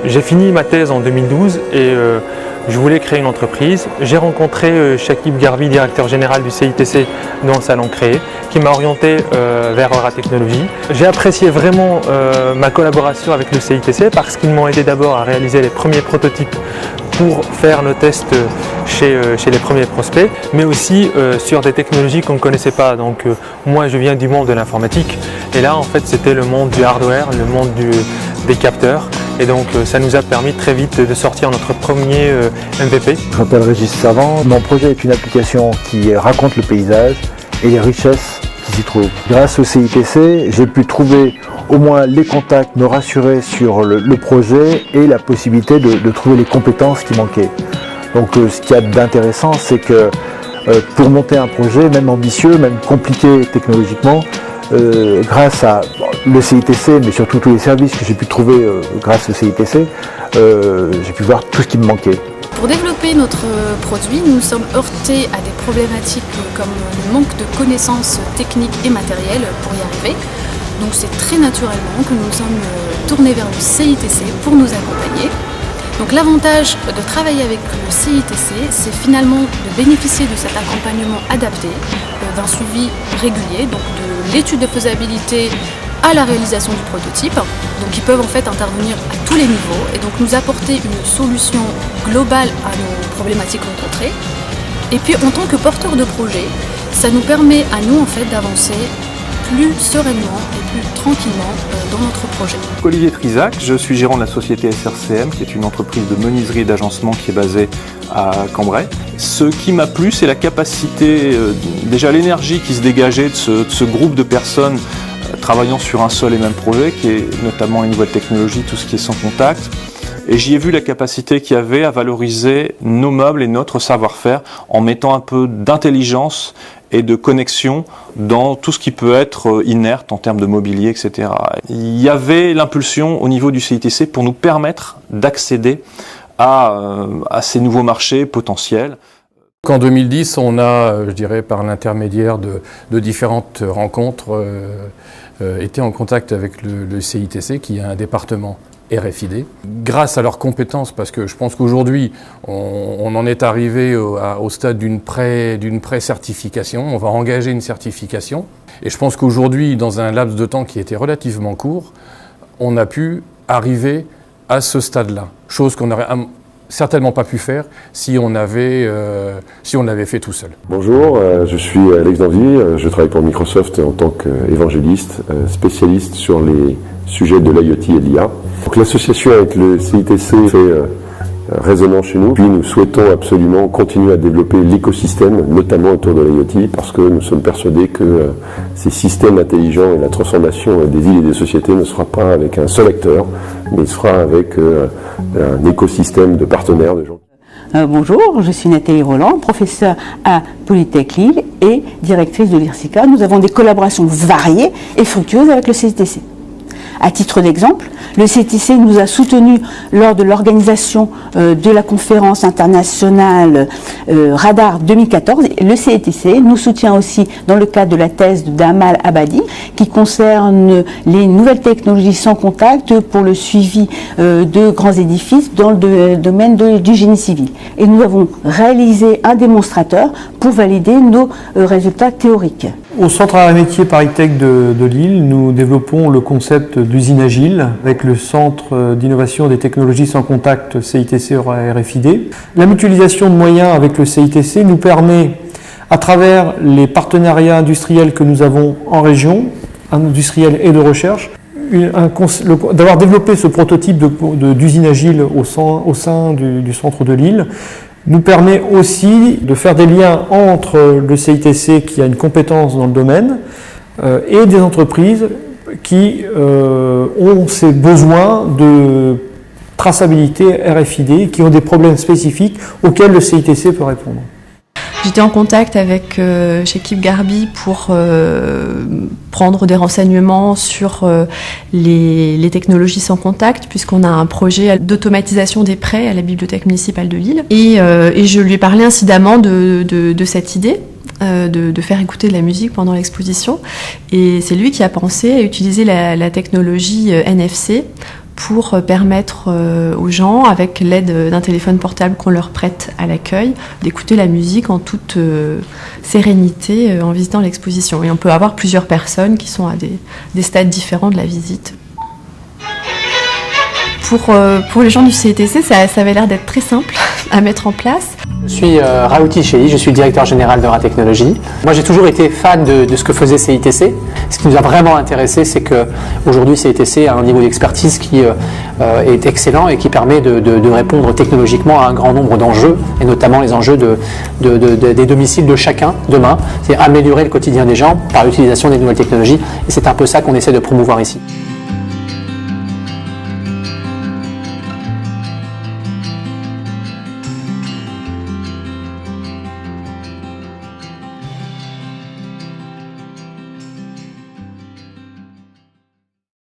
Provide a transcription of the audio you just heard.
J'ai fini ma thèse en 2012 et je voulais créer une entreprise. J'ai rencontré Shakib Garbi, directeur général du CITC dans le salon Créer, qui m'a orienté vers Aura Technologies. J'ai apprécié vraiment ma collaboration avec le CITC parce qu'ils m'ont aidé d'abord à réaliser les premiers prototypes pour faire nos tests chez les premiers prospects, mais aussi sur des technologies qu'on ne connaissait pas. Donc moi je viens du monde de l'informatique et là en fait c'était le monde du hardware, le monde des capteurs. Et donc ça nous a permis très vite de sortir notre premier MVP. Je m'appelle Régis Savant. Mon projet est une application qui raconte le paysage et les richesses qui s'y trouvent. Grâce au CITC, j'ai pu trouver au moins les contacts, me rassurer sur le projet et la possibilité de trouver les compétences qui manquaient. Donc ce qu'il y a d'intéressant, c'est que pour monter un projet, même ambitieux, même compliqué technologiquement, grâce à le CITC, mais surtout tous les services que j'ai pu trouver grâce au CITC, j'ai pu voir tout ce qui me manquait. Pour développer notre produit, nous nous sommes heurtés à des problématiques comme le manque de connaissances techniques et matérielles pour y arriver. Donc c'est très naturellement que nous nous sommes tournés vers le CITC pour nous accompagner. Donc l'avantage de travailler avec le CITC, c'est finalement de bénéficier de cet accompagnement adapté, d'un suivi régulier, donc de l'étude de faisabilité à la réalisation du prototype. Donc ils peuvent en fait intervenir à tous les niveaux et donc nous apporter une solution globale à nos problématiques rencontrées. Et puis en tant que porteur de projet, ça nous permet à nous en fait d'avancer plus sereinement et plus tranquillement dans notre projet. Olivier Trizac, je suis gérant de la société SRCM, qui est une entreprise de menuiserie et d'agencement qui est basée à Cambrai. Ce qui m'a plu, c'est la capacité, déjà l'énergie qui se dégageait de ce groupe de personnes travaillant sur un seul et même projet, qui est notamment les nouvelles technologies, tout ce qui est sans contact. Et j'y ai vu la capacité qu'il y avait à valoriser nos meubles et notre savoir-faire en mettant un peu d'intelligence et de connexion dans tout ce qui peut être inerte en termes de mobilier, etc. Il y avait l'impulsion au niveau du CITC pour nous permettre d'accéder à ces nouveaux marchés potentiels. En 2010, on a, je dirais, par l'intermédiaire de différentes rencontres, été en contact avec le CITC, qui a un département RFID. Grâce à leurs compétences, parce que je pense qu'aujourd'hui, on en est arrivé au stade d'une pré-certification, on va engager une certification. Et je pense qu'aujourd'hui, dans un laps de temps qui était relativement court, on a pu arriver à ce stade-là. Chose qu'on n'aurait certainement pas pu faire si on l'avait fait tout seul. Bonjour, je suis Alex Danvy, je travaille pour Microsoft en tant qu'évangéliste, spécialiste sur les sujets de l'IoT et de l'IA. Donc l'association avec le CITC fait résonant chez nous, puis nous souhaitons absolument continuer à développer l'écosystème, notamment autour de l'IoT, parce que nous sommes persuadés que ces systèmes intelligents et la transformation des villes et des sociétés ne sera pas avec un seul acteur, mais sera avec un écosystème de partenaires, de gens. Bonjour, je suis Nathalie Roland, professeure à Polytech Lille et directrice de l'IRSICA. Nous avons des collaborations variées et fructueuses avec le CITC. À titre d'exemple, le CITC nous a soutenus lors de l'organisation de la conférence internationale Radar 2014. Le CITC nous soutient aussi dans le cadre de la thèse d'Amal Abadi qui concerne les nouvelles technologies sans contact pour le suivi de grands édifices dans le domaine du génie civil. Et nous avons réalisé un démonstrateur pour valider nos résultats théoriques. Au Centre Arts et Métiers ParisTech de Lille, nous développons le concept d'usine agile avec le Centre d'innovation des technologies sans contact CITC RFID. La mutualisation de moyens avec le CITC nous permet, à travers les partenariats industriels que nous avons en région, industriels et de recherche, d'avoir développé ce prototype d'usine agile au sein du centre de Lille, nous permet aussi de faire des liens entre le CITC qui a une compétence dans le domaine et des entreprises qui ont ces besoins de traçabilité RFID, qui ont des problèmes spécifiques auxquels le CITC peut répondre. J'étais en contact avec Shakib Garbi pour prendre des renseignements sur les technologies sans contact, puisqu'on a un projet d'automatisation des prêts à la bibliothèque municipale de Lille. Et je lui ai parlé incidemment de cette idée. De faire écouter de la musique pendant l'exposition. Et c'est lui qui a pensé à utiliser la technologie NFC pour permettre aux gens, avec l'aide d'un téléphone portable qu'on leur prête à l'accueil, d'écouter la musique en toute sérénité en visitant l'exposition. Et on peut avoir plusieurs personnes qui sont à des stades différents de la visite. Pour les gens du CITC, ça avait l'air d'être très simple à mettre en place. Je suis Raouti Chéhi, je suis le directeur général de Ratechnologie. Moi j'ai toujours été fan de ce que faisait CITC. Ce qui nous a vraiment intéressé, c'est qu'aujourd'hui CITC a un niveau d'expertise qui est excellent et qui permet de répondre technologiquement à un grand nombre d'enjeux, et notamment les enjeux des domiciles de chacun demain. C'est améliorer le quotidien des gens par l'utilisation des nouvelles technologies, et c'est un peu ça qu'on essaie de promouvoir ici.